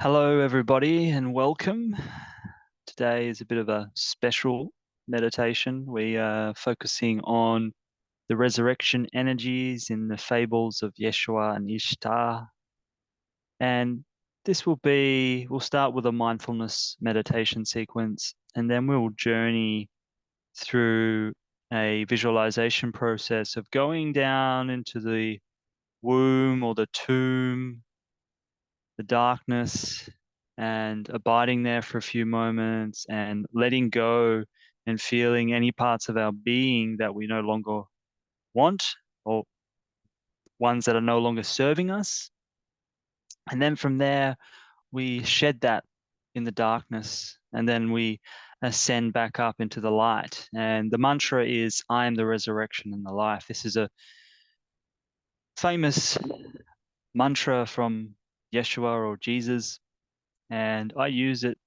Hello, everybody, and welcome. Today is a bit of a special meditation. We are focusing on the resurrection energies in the fables of Yeshua and Ishtar. And we'll start with a mindfulness meditation sequence, and then we'll journey through a visualization process of going down into the womb or the tomb, the darkness, and abiding there for a few moments and letting go and feeling any parts of our being that we no longer want or ones that are no longer serving us. And then from there, we shed that in the darkness and then we ascend back up into the light. And the mantra is, I am the resurrection and the life. This is a famous mantra from Yeshua or Jesus, and I use it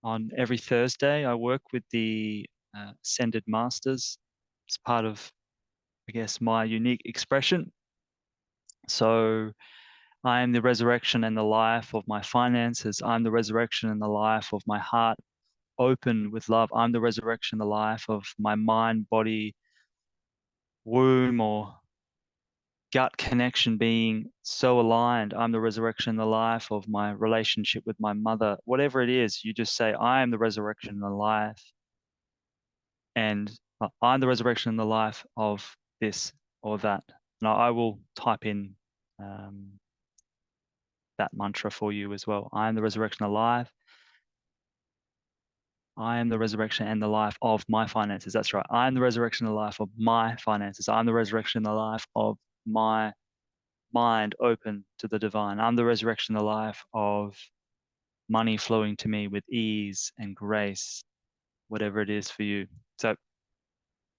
on every Thursday. I work with the Ascended Masters. It's part of, I guess, my unique expression. So I am the resurrection and the life of my finances. I'm the resurrection and the life of my heart open with love. I'm the resurrection, the life of my mind, body, womb, or gut connection being so aligned. I'm the resurrection, the life of my relationship with my mother. Whatever it is, you just say, I am the resurrection and the life. And I'm the resurrection and the life of this or that. And I will type in that mantra for you as well. I am the resurrection and the life. I am the resurrection and the life of my finances. That's right. I am the resurrection and the life of my finances. I'm the resurrection and the life of my mind open to the divine. I'm the resurrection and the life of money flowing to me with ease and grace, whatever it is for you. So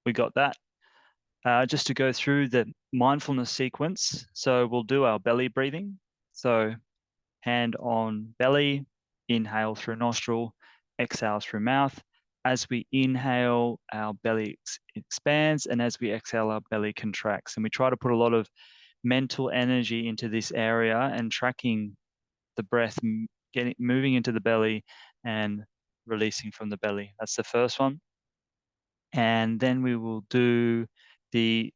we got that. Just to go through the mindfulness sequence. So we'll do our belly breathing. So hand on belly, inhale through nostril, exhale through mouth. As we inhale, our belly expands, and as we exhale, our belly contracts. And we try to put a lot of mental energy into this area and tracking the breath, moving into the belly and releasing from the belly. That's the first one. And then we will do the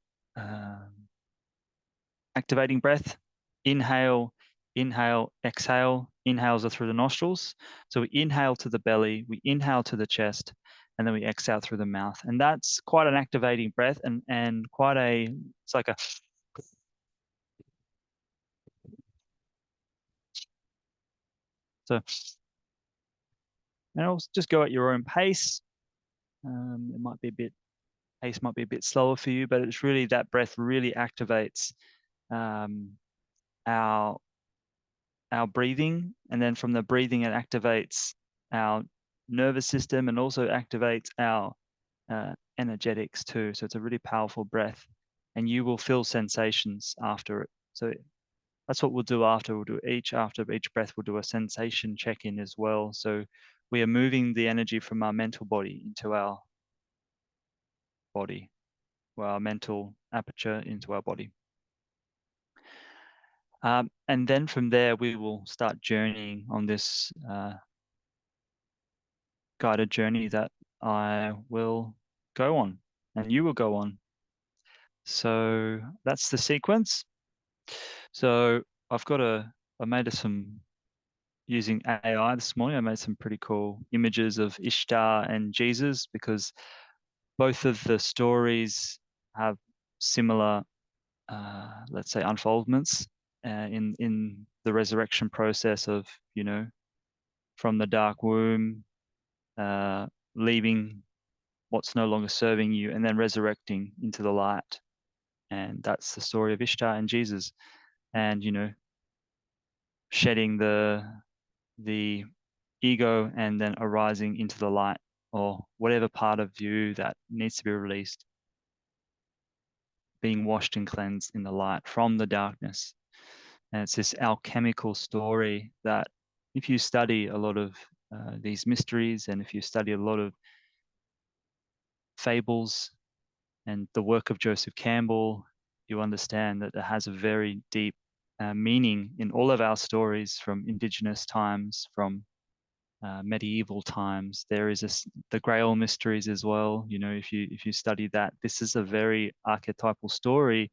activating breath. Inhale, inhale, exhale. Inhales are through the nostrils. So we inhale to the belly, we inhale to the chest, and then we exhale through the mouth. And that's quite an activating breath and quite it's like a, so, and also just go at your own pace. It might be a bit, pace might be a bit slower for you, but it's really that breath really activates our breathing, and then from the breathing it activates our nervous system and also activates our energetics too. So it's a really powerful breath, and you will feel sensations after it. So that's what we'll do after. We'll do after each breath, we'll do a sensation check-in as well. So we are moving the energy from our mental body into our body, or our mental aperture into our body. And then from there, we will start journeying on this guided journey that I will go on and you will go on. So that's the sequence. So I made some, using AI this morning, I made some pretty cool images of Ishtar and Jesus, because both of the stories have similar, let's say, unfoldments in the resurrection process of, from the dark womb, leaving what's no longer serving you, and then resurrecting into the light. And that's the story of Ishtar and Jesus. And, shedding the ego and then arising into the light, or whatever part of you that needs to be released, being washed and cleansed in the light from the darkness. And it's this alchemical story that if you study a lot of these mysteries, and if you study a lot of fables and the work of Joseph Campbell, you understand that it has a very deep meaning in all of our stories, from indigenous times, from medieval times. There is the Grail mysteries as well. You know, if you study that, this is a very archetypal story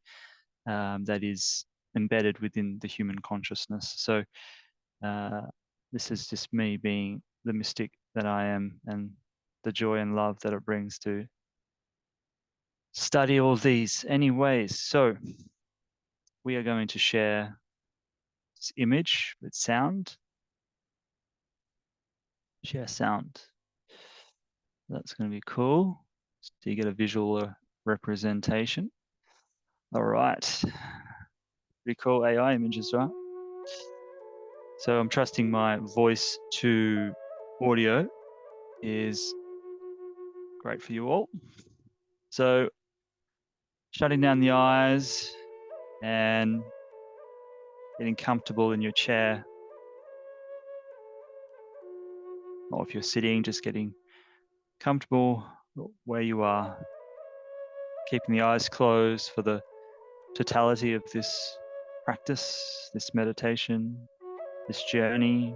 that is embedded within the human consciousness. So this is just me being the mystic that I am, and the joy and love that it brings to study all these. Anyways, so we are going to share this image with sound. Share sound. That's going to be cool. So you get a visual representation. All right. Pretty cool AI images, right? So I'm trusting my voice to audio is great for you all. So shutting down the eyes and getting comfortable in your chair. Or if you're sitting, just getting comfortable where you are. Keeping the eyes closed for the totality of this practice, this meditation, this journey.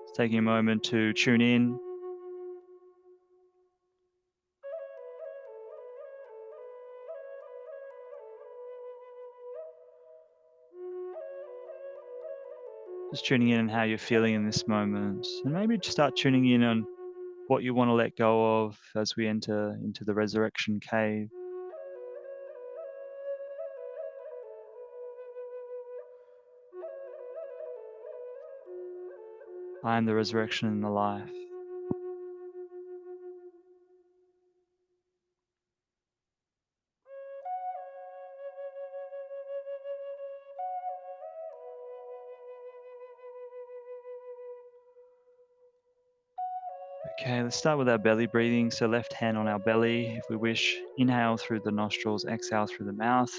Just taking a moment to tune in. Just tuning in on how you're feeling in this moment. And maybe just start tuning in on what you want to let go of as we enter into the resurrection cave. I am the resurrection and the life. Okay, let's start with our belly breathing. So left hand on our belly, if we wish. Inhale through the nostrils, exhale through the mouth.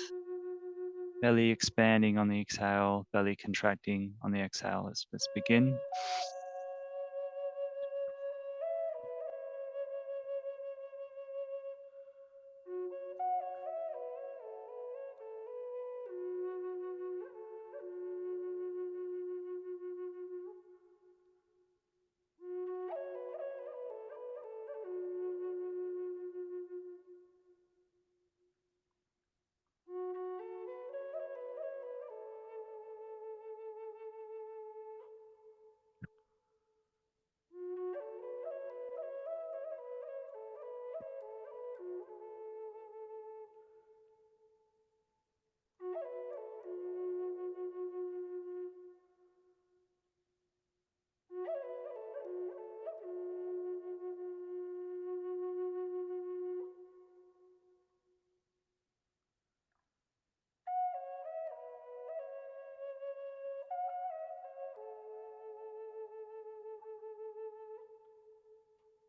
Belly expanding on the exhale, belly contracting on the exhale. Let's begin.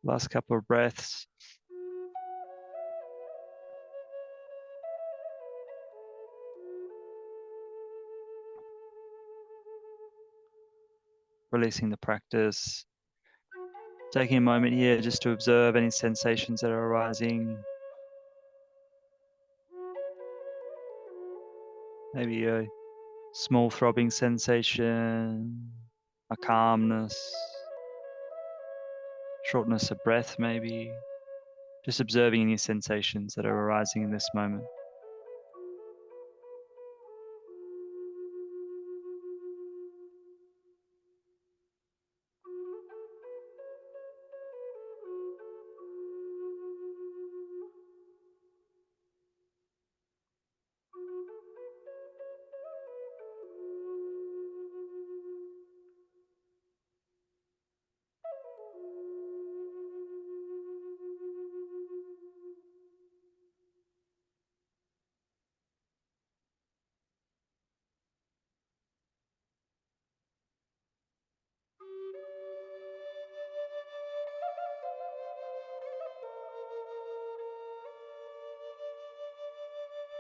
Last couple of breaths. Releasing the practice. Taking a moment here just to observe any sensations that are arising. Maybe a small throbbing sensation, a calmness, shortness of breath maybe. Just observing any sensations that are arising in this moment.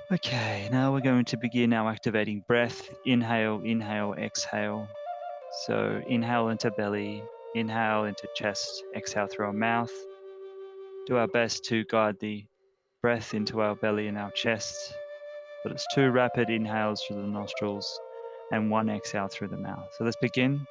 Okay, now we're going to begin our activating breath. Inhale, inhale, exhale. So inhale into belly, inhale into chest, exhale through our mouth. Do our best to guide the breath into our belly and our chest. but it's 2 rapid inhales through the nostrils and 1 exhale through the mouth. So let's begin.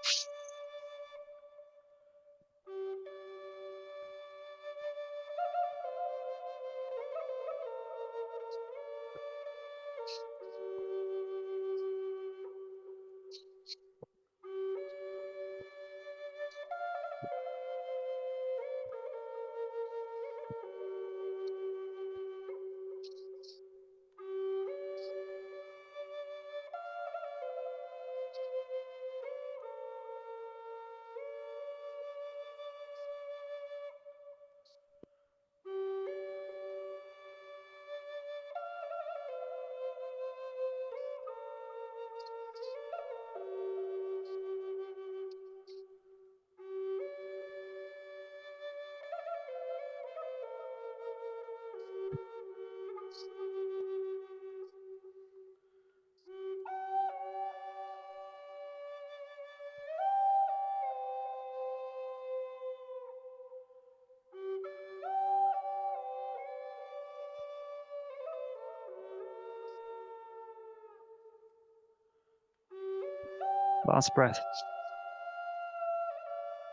Last breath.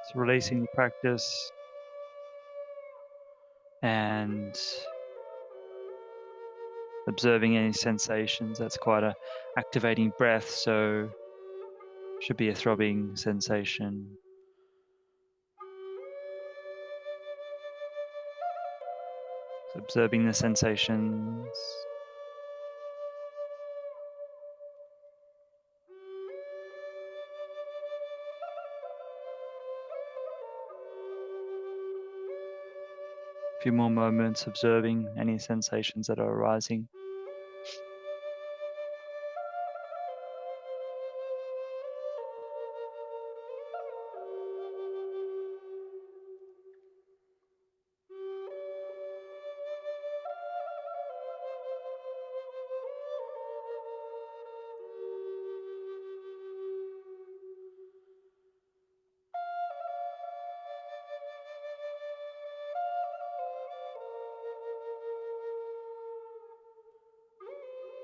So releasing the practice and observing any sensations. That's quite a activating breath, so should be a throbbing sensation. So observing the sensations. A few more moments observing any sensations that are arising.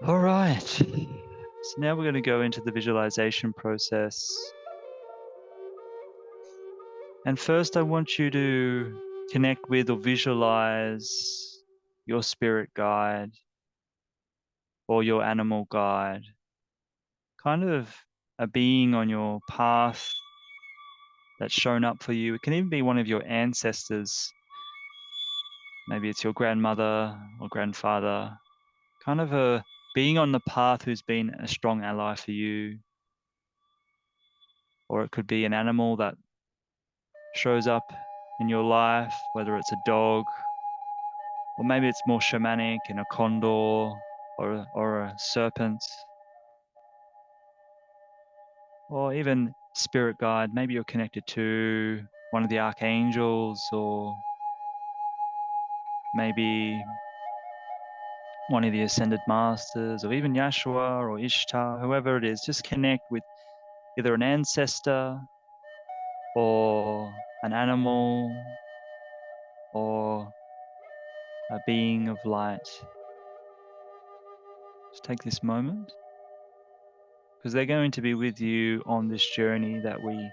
All right. So now we're going to go into the visualization process. And first, I want you to connect with or visualize your spirit guide or your animal guide, kind of a being on your path that's shown up for you. It can even be one of your ancestors. Maybe it's your grandmother or grandfather, kind of a being on the path who's been a strong ally for you. Or it could be an animal that shows up in your life, whether it's a dog, or maybe it's more shamanic in a condor or a serpent, or even spirit guide. Maybe you're connected to one of the archangels, or maybe one of the ascended masters, or even Yeshua or Ishtar, whoever it is. Just connect with either an ancestor or an animal or a being of light. Just take this moment, because they're going to be with you on this journey that we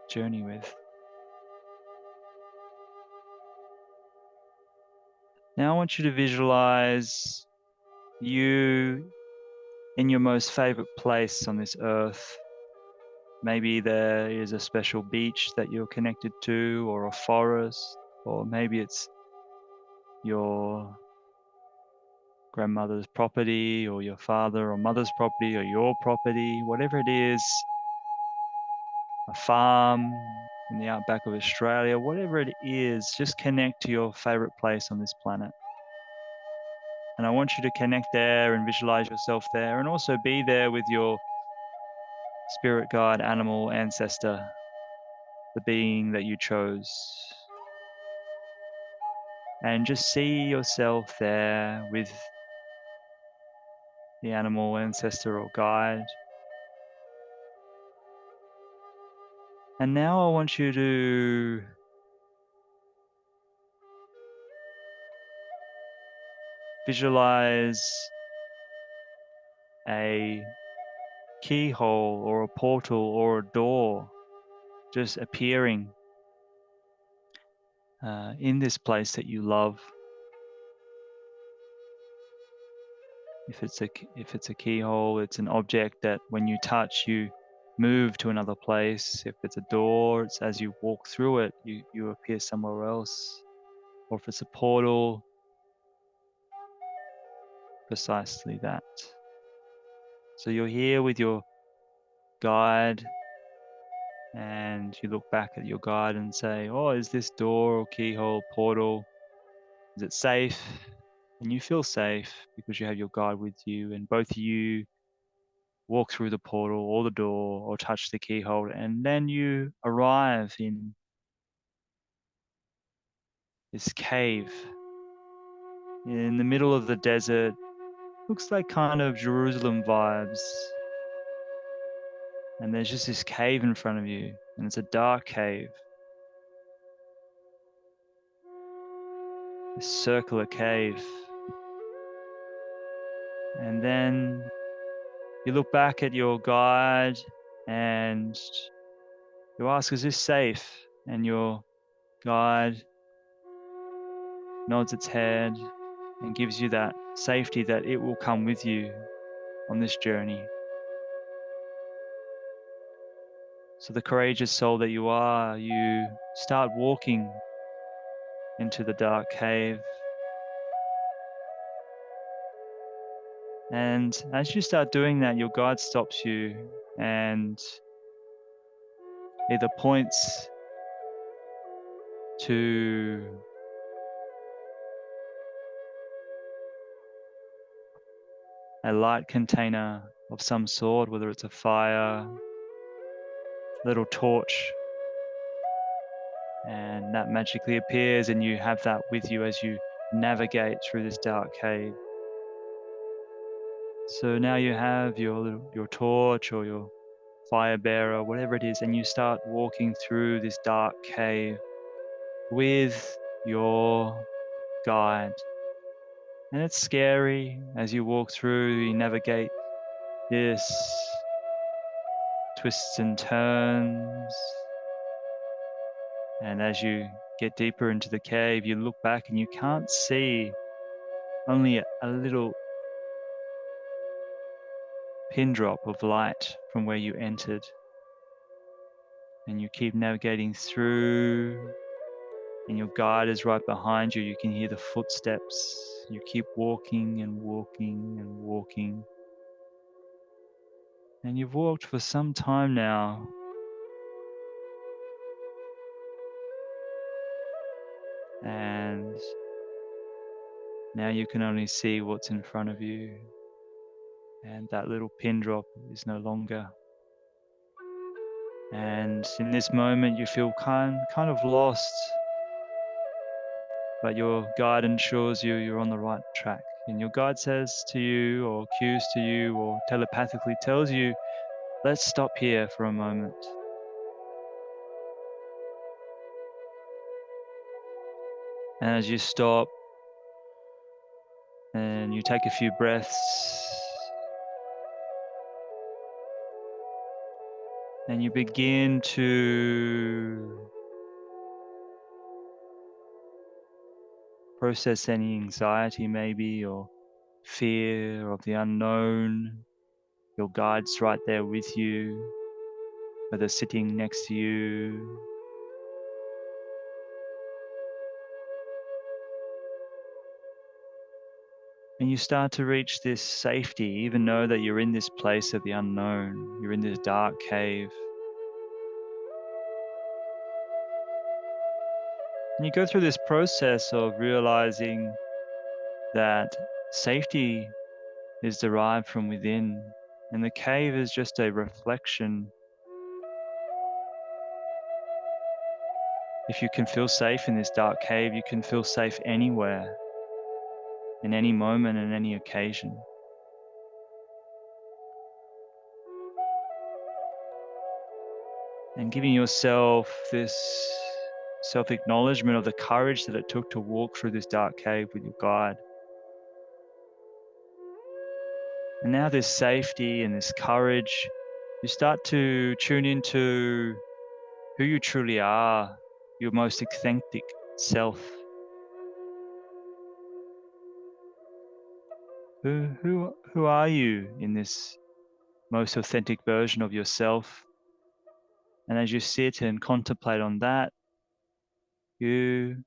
journey with. Now I want you to visualize you in your most favorite place on this earth. Maybe there is a special beach that you're connected to, or a forest, or maybe it's your grandmother's property, or your father or mother's property, or your property, whatever it is, a farm in the outback of Australia, whatever it is, just connect to your favorite place on this planet. And I want you to connect there and visualize yourself there, and also be there with your spirit guide, animal, ancestor, the being that you chose. And just see yourself there with the animal, ancestor, or guide. And now I want you to visualize a keyhole or a portal or a door just appearing in this place that you love. If it's a keyhole, it's an object that when you touch, you move to another place. If it's a door, it's as you walk through it, you appear somewhere else. Or if it's a portal, precisely that. So you're here with your guide, and you look back at your guide and say, oh, is this door or keyhole, portal, is it safe? And you feel safe because you have your guide with you, and both of you walk through the portal or the door or touch the keyhole, and then you arrive in this cave in the middle of the desert. Looks like kind of Jerusalem vibes. And there's just this cave in front of you, and it's a dark cave. This circular cave. And then you look back at your guide and you ask, is this safe? And your guide nods its head and gives you that safety that it will come with you on this journey. So the courageous soul that you are, you start walking into the dark cave. And as you start doing that, your guide stops you and either points to a light container of some sort, whether it's a fire, little torch, and that magically appears, and you have that with you as you navigate through this dark cave. So now you have your torch or your fire bearer, whatever it is, and you start walking through this dark cave with your guide. And it's scary as you walk through, you navigate this twists and turns. And as you get deeper into the cave, you look back and you can't see, only a little pin drop of light from where you entered. And you keep navigating through, and your guide is right behind you. You can hear the footsteps. You keep walking and walking and walking. And you've walked for some time now. And now you can only see what's in front of you. And that little pin drop is no longer. And in this moment, you feel kind of lost. But your guide ensures you're on the right track. And your guide says to you, or cues to you, or telepathically tells you, let's stop here for a moment. And as you stop and you take a few breaths, and you begin to process any anxiety maybe, or fear of the unknown. Your guide's right there with you, whether sitting next to you. And you start to reach this safety, even though that you're in this place of the unknown. You're in this dark cave. And you go through this process of realizing that safety is derived from within, and the cave is just a reflection. If you can feel safe in this dark cave, you can feel safe anywhere, in any moment and any occasion. And giving yourself this self-acknowledgement of the courage that it took to walk through this dark cave with your guide. And now this safety and this courage, you start to tune into who you truly are, your most authentic self. Who are you in this most authentic version of yourself? And as you sit and contemplate on that, you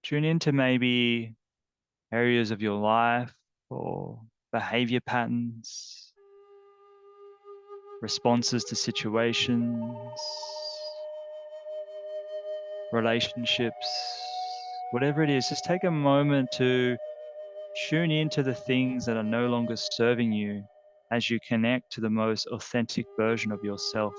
tune into maybe areas of your life or behavior patterns, responses to situations, relationships, whatever it is. Just take a moment to tune into the things that are no longer serving you as you connect to the most authentic version of yourself.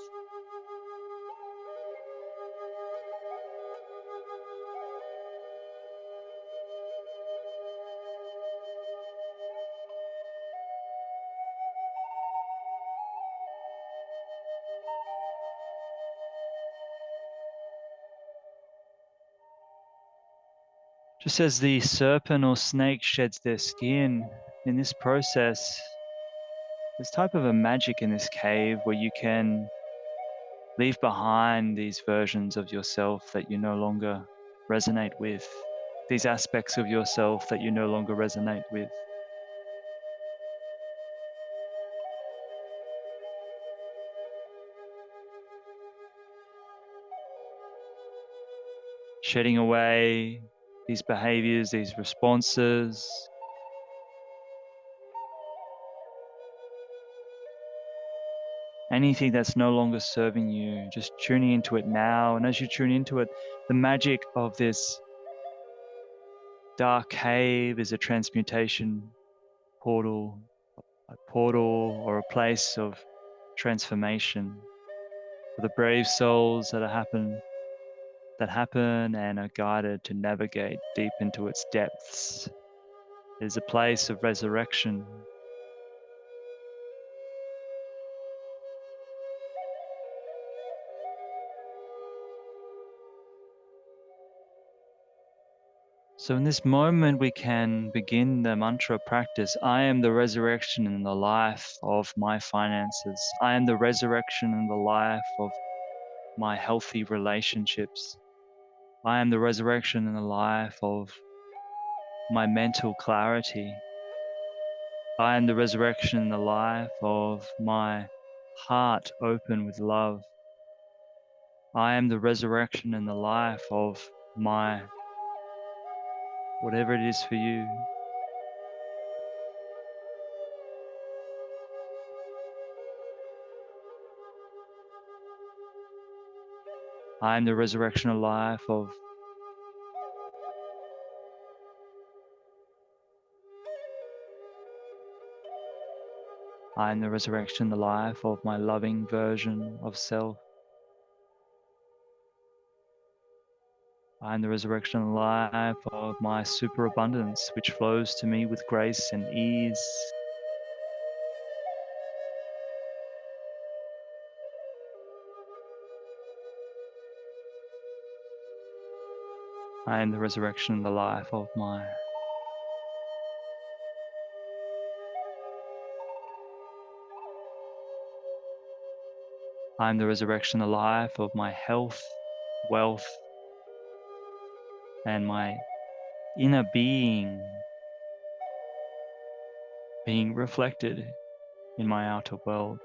Just as the serpent or snake sheds their skin, in this process, there's type of a magic in this cave where you can leave behind these versions of yourself that you no longer resonate with, these aspects of yourself that you no longer resonate with. Shedding away these behaviors, these responses, anything that's no longer serving you, just tuning into it now. And as you tune into it, the magic of this dark cave is a transmutation portal, a portal or a place of transformation for the brave souls that happen and are guided to navigate deep into its depths. It is a place of resurrection. So in this moment, we can begin the mantra practice. I am the resurrection and the life of my finances. I am the resurrection and the life of my healthy relationships. I am the resurrection and the life of my mental clarity. I am the resurrection and the life of my heart open with love. I am the resurrection and the life of my whatever it is for you. I am the resurrection and life of I am the resurrection, the life of my loving version of self. I am the resurrection and life of my superabundance, which flows to me with grace and ease. I am the resurrection and the life of my I am the resurrection, the life of my health, wealth, and my inner being reflected in my outer world.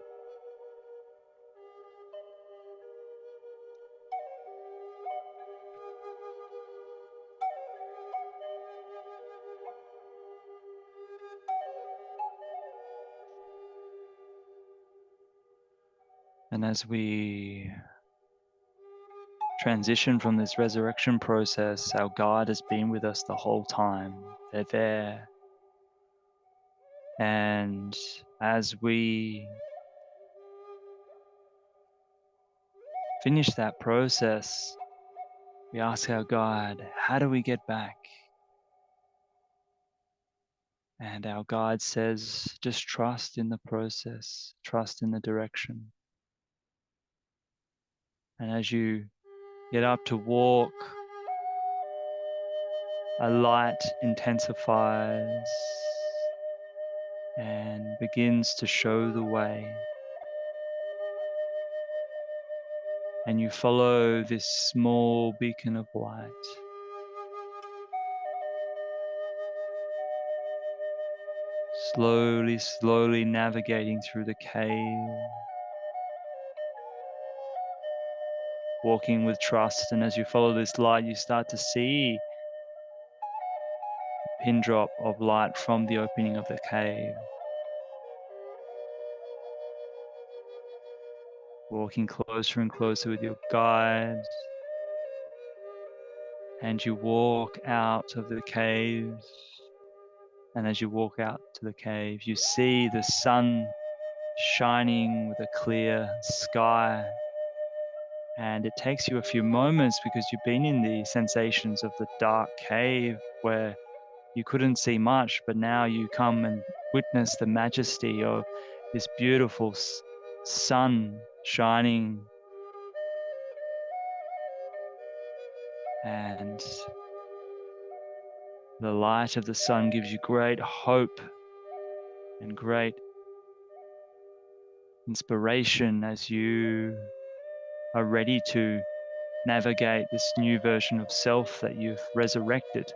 And as we transition from this resurrection process, our guide has been with us the whole time. They're there. And as we finish that process, we ask our guide, how do we get back? And our guide says, just trust in the process, trust in the direction. And as you get up to walk, a light intensifies. and begins to show the way. And you follow this small beacon of light. Slowly, slowly navigating through the cave. Walking with trust, and as you follow this light, you start to see a pin drop of light from the opening of the cave. Walking closer and closer with your guide, and you walk out of the cave. And as you walk out to the cave, you see the sun shining with a clear sky. And it takes you a few moments because you've been in the sensations of the dark cave where you couldn't see much, but now you come and witness the majesty of this beautiful sun shining. And the light of the sun gives you great hope and great inspiration as you are ready to navigate this new version of self that you've resurrected.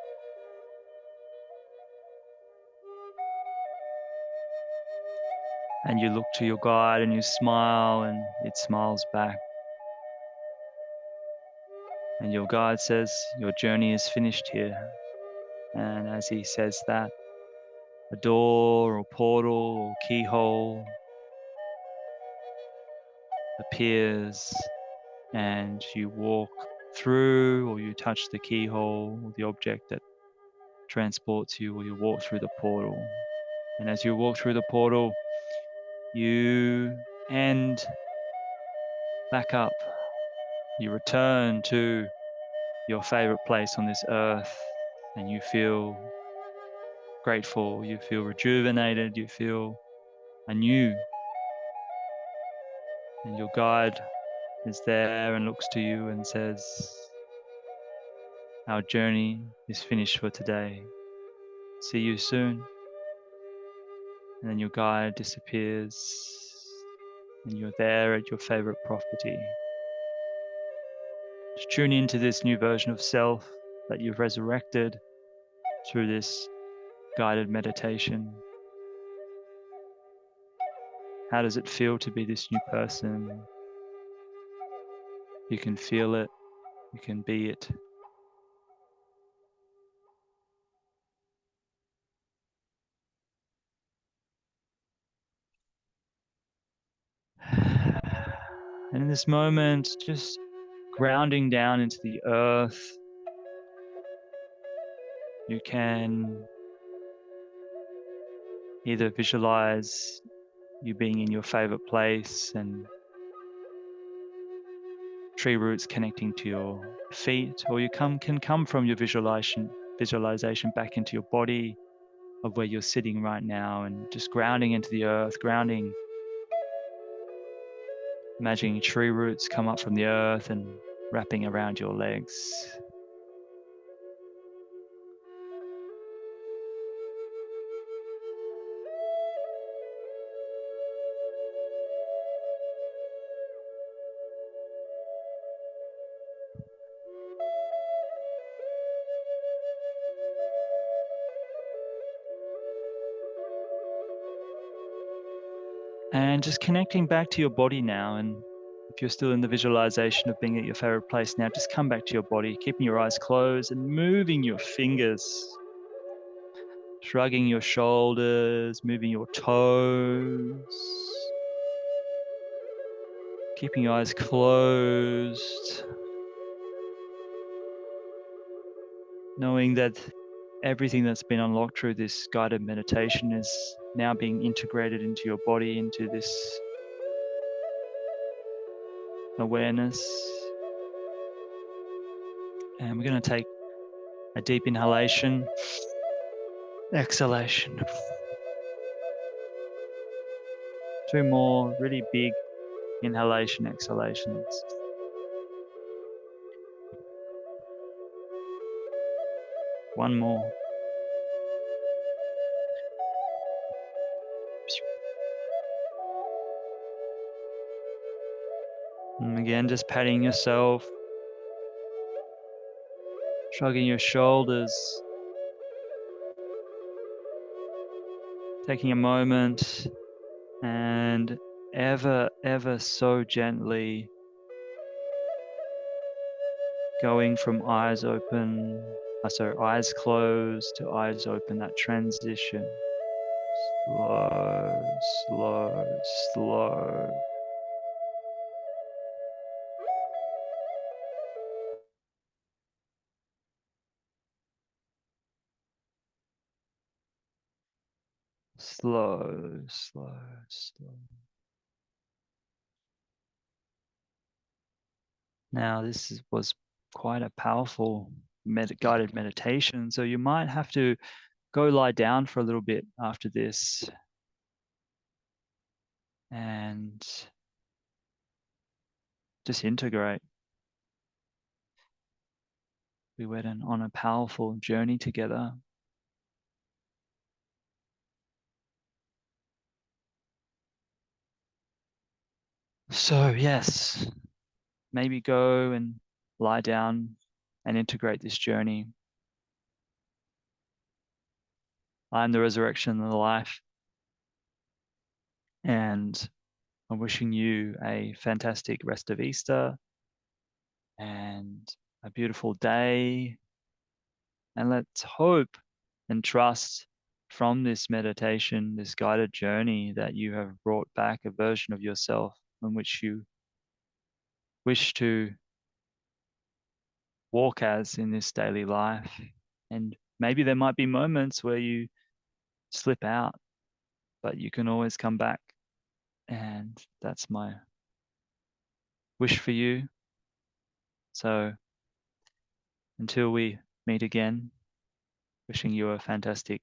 And you look to your guide and you smile, and it smiles back. And your guide says, your journey is finished here. And as he says that, a door or portal or keyhole appears, and you walk through, or you touch the keyhole or the object that transports you, or you walk through the portal. And as you walk through the portal, you end back up. You return to your favorite place on this earth, and you feel grateful, you feel rejuvenated, you feel anew. And your guide is there and looks to you and says, our journey is finished for today. See you soon. And then your guide disappears, and you're there at your favorite property. Just tune into this new version of self that you've resurrected through this guided meditation. How does it feel to be this new person? You can feel it, you can be it. And in this moment, just grounding down into the earth, you can either visualize you being in your favorite place and tree roots connecting to your feet, or you can come from your visualization back into your body of where you're sitting right now, and just grounding into the earth, grounding, imagining tree roots come up from the earth and wrapping around your legs. And just connecting back to your body now. And if you're still in the visualization of being at your favorite place now, just come back to your body, keeping your eyes closed and moving your fingers, shrugging your shoulders, moving your toes, keeping your eyes closed, knowing that everything that's been unlocked through this guided meditation is now being integrated into your body, into this awareness. And we're going to take a deep inhalation, exhalation. 2 more really big inhalation, exhalations. One more. And again, just patting yourself, shrugging your shoulders, taking a moment and ever so gently going from eyes closed to eyes open, that transition. Slow, slow, slow. Slow, slow, slow. Now, was quite a powerful guided meditation, so you might have to go lie down for a little bit after this and just integrate. We went on a powerful journey together. So yes, maybe go and lie down and integrate this journey. I'm the resurrection and the life, and I'm wishing you a fantastic rest of Easter and a beautiful day. And let's hope and trust from this meditation, this guided journey, that you have brought back a version of yourself in which you wish to walk as in this daily life. And maybe there might be moments where you slip out, but you can always come back. And that's my wish for you. So until we meet again, wishing you a fantastic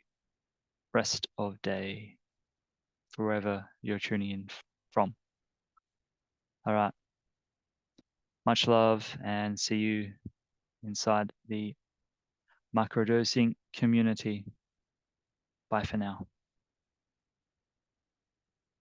rest of day, wherever you're tuning in from. All right. Much love and see you inside the microdosing community. Bye for now.